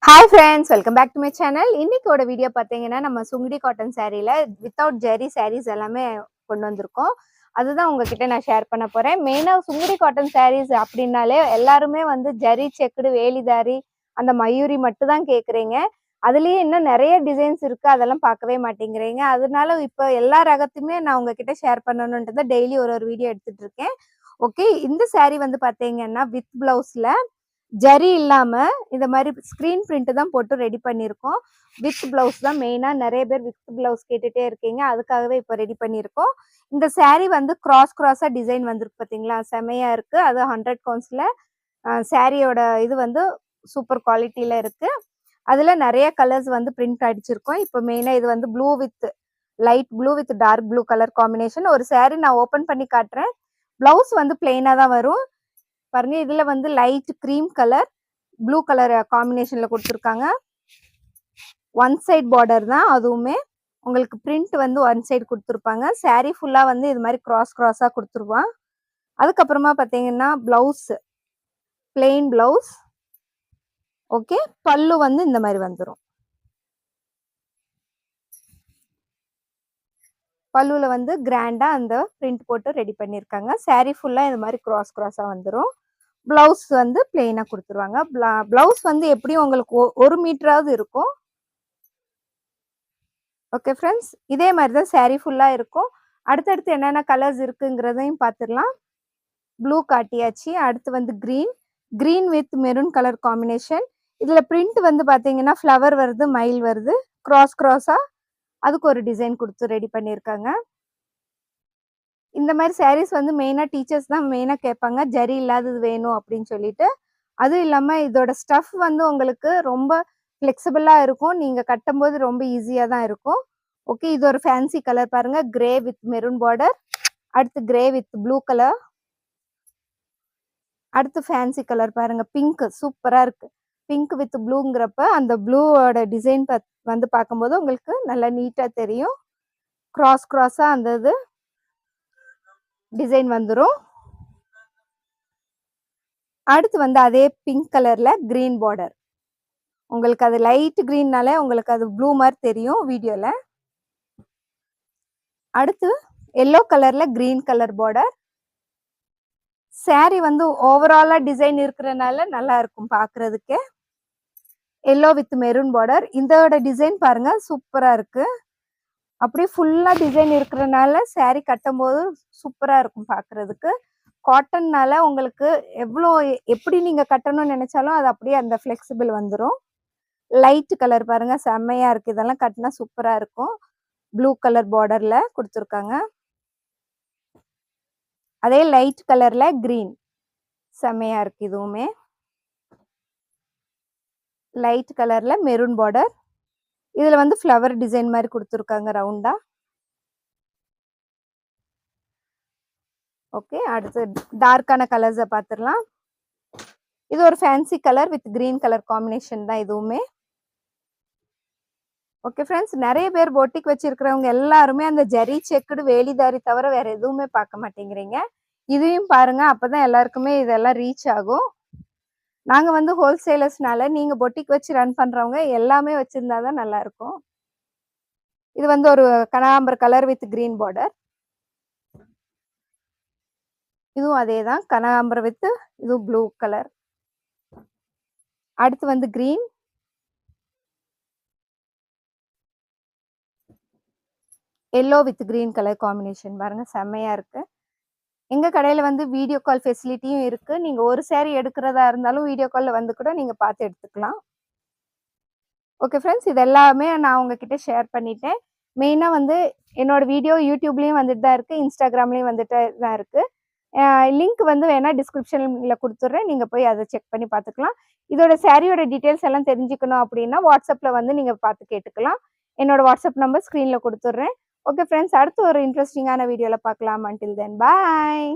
Hi friends, welcome back to my channel. இன்னைக்கோட video பார்த்தீங்கன்னா, நம்ம சுங்குடி காட்டன் சாரீல வித்தவுட் ஜெரி சாரீஸ் எல்லாமே கொண்டு வந்திருக்கோம். அதுதான் உங்ககிட்ட நான் ஷேர் பண்ண போறேன். மெயினா சுங்குடி காட்டன் சாரீஸ் அப்படின்னாலே எல்லாருமே வந்து ஜெரி செக்குடு வேலிதாரி அந்த மயூரி மட்டும் தான் கேட்குறீங்க. அதுலயே இன்னும் நிறைய டிசைன்ஸ் இருக்கு, அதெல்லாம் பார்க்கவே மாட்டேங்கிறீங்க. அதனால இப்போ எல்லா ரகத்தையுமே நான் உங்ககிட்ட ஷேர் பண்ணணுன்றதை டெய்லி ஒரு வீடியோ எடுத்துட்டு இருக்கேன். ஓகே, இந்த சாரீ வந்து பார்த்தீங்கன்னா வித் பிளவுஸ்ல ஜரி இல்லாம இந்த மாதிரி ஸ்கிரீன் பிரிண்ட் தான் போட்டு ரெடி பண்ணியிருக்கோம். வித் பிளவுஸ் தான் மெயினா நிறைய பேர் வித் பிளவுஸ் கேட்டுட்டே இருக்கீங்க, அதுக்காகவே இப்போ ரெடி பண்ணியிருக்கோம். இந்த சாரீ வந்து கிராஸா டிசைன் வந்திருக்கு பார்த்தீங்களா, செமையா இருக்கு. அது 100 கவுண்ட்ஸ்ல சாரியோட இது வந்து சூப்பர் குவாலிட்டியில இருக்கு. அதுல நிறைய கலர்ஸ் வந்து பிரிண்ட் அடிச்சிருக்கோம். இப்போ மெயினா இது வந்து blue with light blue with dark blue colour combination. ஒரு சாரீ நான் ஓபன் பண்ணி காட்டுறேன். பிளவுஸ் வந்து பிளெயினா தான் வரும் பாருங்க. இதுல வந்து light cream colour blue colour காம்பினேஷன்ல கொடுத்துருக்காங்க. ஒன் சைட் பார்டர் தான், அதுவுமே உங்களுக்கு பிரிண்ட் வந்து ஒன் சைடு கொடுத்துருப்பாங்க. சாரீ ஃபுல்லா வந்து இது மாதிரி கிராஸா கொடுத்துருவான். அதுக்கப்புறமா பார்த்தீங்கன்னா பிளவுஸ் பிளெயின் பிளவுஸ். ஓகே, பல்லு வந்து இந்த மாதிரி வந்துடும். பல்லுல வந்து கிராண்டா அந்த பிரிண்ட் போட்டு ரெடி பண்ணியிருக்காங்க. சாரீ ஃபுல்லா இது மாதிரி கிராஸா வந்துடும். பிளவுஸ் வந்து பிளெயினா கொடுத்துருவாங்க. பிளவுஸ் வந்து எப்படியும் உங்களுக்கு 1 மீட்டராவது இருக்கும். ஓகே ஃப்ரெண்ட்ஸ், இதே மாதிரி தான் சாரீ ஃபுல்லா இருக்கும். அடுத்தடுத்து என்னென்ன கலர்ஸ் இருக்குங்கிறதையும் பார்த்துடலாம். ப்ளூ காட்டியாச்சு. அடுத்து வந்து green with maroon colour combination. இதுல பிரிண்ட் வந்து பாத்தீங்கன்னா ஃப்ளவர் வருது, மயில் வருது, கிராஸா அதுக்கு ஒரு டிசைன் கொடுத்து ரெடி பண்ணியிருக்காங்க. இந்த மாதிரி சாரீஸ் வந்து மெயினா டீச்சர்ஸ் தான் மெயினா கேட்பாங்க, ஜரி இல்லாதது வேணும் அப்படின்னு சொல்லிட்டு. அதுவும் இல்லாம இதோட ஸ்டஃப் வந்து உங்களுக்கு ரொம்ப ஃப்ளெக்சிபிளா இருக்கும். நீங்க கட்டும்போது ரொம்ப ஈஸியா தான் இருக்கும். ஓகே, இது ஒரு ஃபேன்சி கலர் பாருங்க, கிரே வித் மெரூன் பார்டர். அடுத்து கிரே வித் ப்ளூ கலர். அடுத்து ஃபேன்சி கலர் பாருங்க, பிங்க் சூப்பரா இருக்கு. பிங்க் வித் ப்ளூங்கிறப்ப அந்த ப்ளூவோட டிசைன் வந்து பார்க்கும்போது உங்களுக்கு நல்லா நீட்டா தெரியும். கிராஸா அந்த இது டிசைன் வந்துடும். அடுத்து வந்து அதே பிங்க் கலர்ல கிரீன் பார்டர். உங்களுக்கு அது லைட் கிரீன்னால உங்களுக்கு அது ப்ளூ மாதிரி தெரியும் வீடியோல. அடுத்து எல்லோ கலர்ல கிரீன் கலர் பார்டர். சாரி வந்து ஓவராலா டிசைன் இருக்கிறனால நல்லா இருக்கும் பாக்குறதுக்கு. Yellow with maroon border. இதோட டிசைன் பாருங்க சூப்பரா இருக்கு. அப்படியே ஃபுல்லா டிசைன் இருக்கிறனால சாரி கட்டும் போது சூப்பரா இருக்கும் பாக்குறதுக்கு. காட்டன்னால உங்களுக்கு எப்படி நீங்க கட்டணும்னு நினைச்சாலும் அது அப்படியே அந்த ஃபிளெக்சிபிள் வந்துடும். லைட் கலர் பாருங்க, செம்மையா இருக்கு. இதெல்லாம் கட்டினா சூப்பரா இருக்கும். ப்ளூ கலர் பார்டர்ல கொடுத்துருக்காங்க. அதே லைட் கலர்ல கிரீன் செம்மையா இருக்கு. இதுவுமே லைட் கலர்ல மெரூன் பார்டர். இதுல வந்து ஃப்ளவர் டிசைன் மாதிரி கொடுத்துருக்காங்க ரவுண்டா. ஓகே, அடுத்து டார்க்கான கலர்ஸை பார்த்துடலாம். இது ஒரு fancy colour with green colour combination தான் இதுவுமே. ஓகே ஃப்ரெண்ட்ஸ், நிறைய பேர் பொட்டிக் வச்சிருக்கிறவங்க எல்லாருமே அந்த ஜரி செக்குடு வேலிதாரி தவிர வேற எதுவுமே பார்க்க மாட்டேங்கிறீங்க. இதையும் பாருங்க, அப்பதான் எல்லாருக்குமே இதெல்லாம் ரீச் ஆகும். நாங்க வந்து ஹோல்சேலர்ஸ்னால நீங்க பொட்டிக் வச்சு ரன் பண்றவங்க எல்லாமே வச்சிருந்தாதான் நல்லா இருக்கும். இது வந்து ஒரு கனகாம்பர கலர் வித் கிரீன் பார்டர். இதுவும் அதே தான், கனகாம்பரம் வித் இதுவும் ப்ளூ கலர். அடுத்து வந்து green. Yellow with green colour combination பாருங்க, செம்மையா இருக்கு. எங்க கடையில வந்து வீடியோ கால் ஃபெசிலிட்டியும் இருக்கு. நீங்க ஒரு சாரி எடுக்கிறதா இருந்தாலும் வீடியோ கால்ல வந்து கூட நீங்க பார்த்து எடுத்துக்கலாம். ஓகே ஃப்ரெண்ட்ஸ், இது எல்லாமே நான் உங்ககிட்ட ஷேர் பண்ணிட்டேன். மெயினா வந்து என்னோட வீடியோ யூடியூப்லயும் வந்துட்டு தான் இருக்கு, இன்ஸ்டாகிராம்லயும் வந்துட்டு தான் இருக்கு. லிங்க் வந்து வேணா டிஸ்கிரிப்ஷன்ல கொடுத்துட்றேன், நீங்க போய் அதை செக் பண்ணி பார்த்துக்கலாம். இதோட சாரியோட டீட்டெயில்ஸ் எல்லாம் தெரிஞ்சுக்கணும் அப்படின்னா வாட்ஸ்அப்ல வந்து நீங்க பார்த்து கேட்டுக்கலாம். என்னோட வாட்ஸ்அப் நம்பர் ஸ்க்ரீன்ல கொடுத்துட்றேன். ஓகே ஃப்ரெண்ட்ஸ், அடுத்து ஒரு இன்ட்ரெஸ்டிங்கான வீடியோல பார்க்கலாம். அன்டில் தென் பாய்.